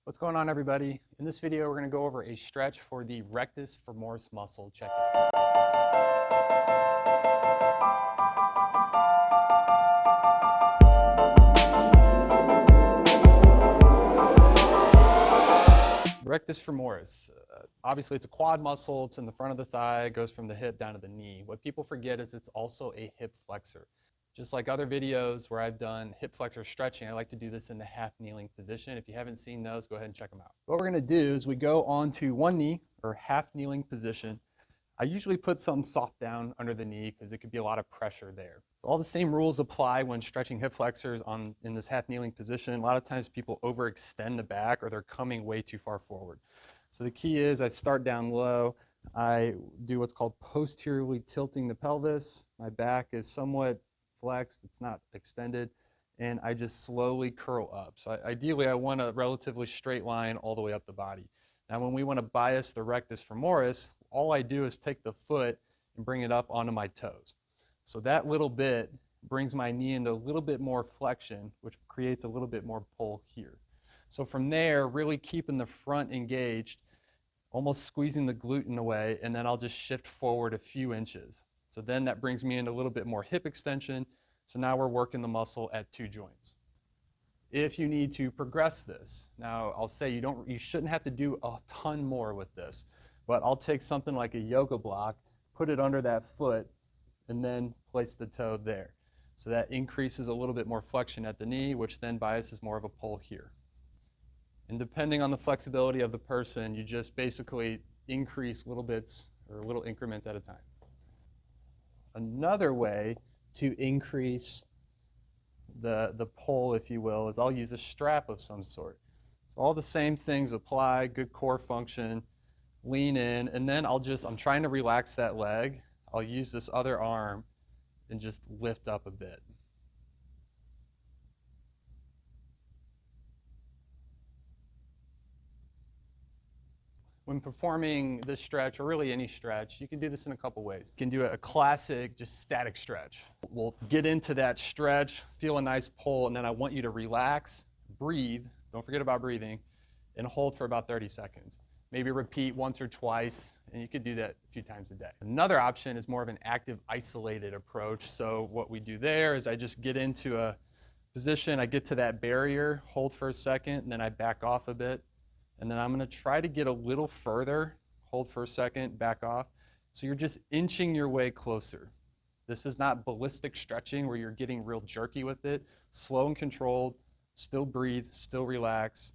What's going on, everybody? In this video, we're going to go over a stretch for the rectus femoris muscle. Check it out. Rectus femoris. Obviously, it's a quad muscle. It's in the front of the thigh. It goes from the hip down to the knee. What people forget is it's also a hip flexor. Just like other videos where I've done hip flexor stretching, I like to do this in the half kneeling position. If you haven't seen those, go ahead and check them out. What we're going to do is we go onto one knee or half kneeling position. I usually put something soft down under the knee because it could be a lot of pressure there. All the same rules apply when stretching hip flexors in this half kneeling position. A lot of times people overextend the back or they're coming way too far forward. So the key is I start down low. I do what's called posteriorly tilting the pelvis. My back is somewhat flexed, it's not extended, and I just slowly curl up. So ideally I want a relatively straight line all the way up the body. Now when we want to bias the rectus femoris, all I do is take the foot and bring it up onto my toes. So that little bit brings my knee into a little bit more flexion, which creates a little bit more pull here. So from there, really keeping the front engaged, almost squeezing the gluten away, and then I'll just shift forward a few inches. So then that brings me into a little bit more hip extension. So now we're working the muscle at two joints. If you need to progress this, now I'll say you shouldn't have to do a ton more with this, but I'll take something like a yoga block, put it under that foot, and then place the toe there. So that increases a little bit more flexion at the knee, which then biases more of a pull here. And depending on the flexibility of the person, you just basically increase little bits or little increments at a time. Another way to increase the pull, if you will, is I'll use a strap of some sort. So all the same things apply, good core function, lean in, and then I'm trying to relax that leg. I'll use this other arm and just lift up a bit. When performing this stretch, or really any stretch, you can do this in a couple ways. You can do a classic, just static stretch. We'll get into that stretch, feel a nice pull, and then I want you to relax, breathe, don't forget about breathing, and hold for about 30 seconds. Maybe repeat once or twice, and you could do that a few times a day. Another option is more of an active, isolated approach. So what we do there is I just get into a position, I get to that barrier, hold for a second, and then I back off a bit. And then I'm going to try to get a little further, hold for a second, back off. So you're just inching your way closer. This is not ballistic stretching where you're getting real jerky with it. Slow and controlled, still breathe, still relax,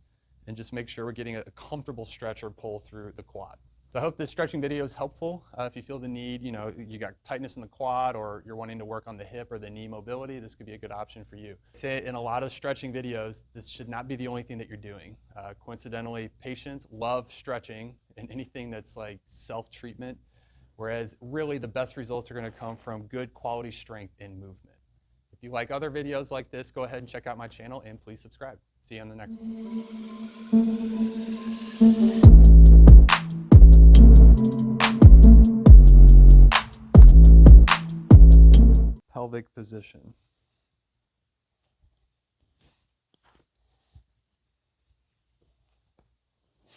and just make sure we're getting a comfortable stretch or pull through the quad. So I hope this stretching video is helpful. If you feel the need, you got tightness in the quad or you're wanting to work on the hip or the knee mobility, this could be a good option for you. Say in a lot of stretching videos, this should not be the only thing that you're doing. Coincidentally, patients love stretching and anything that's like self-treatment, whereas really the best results are going to come from good quality strength in movement. If you like other videos like this, go ahead and check out my channel and please subscribe. See you on the next one. Pelvic position.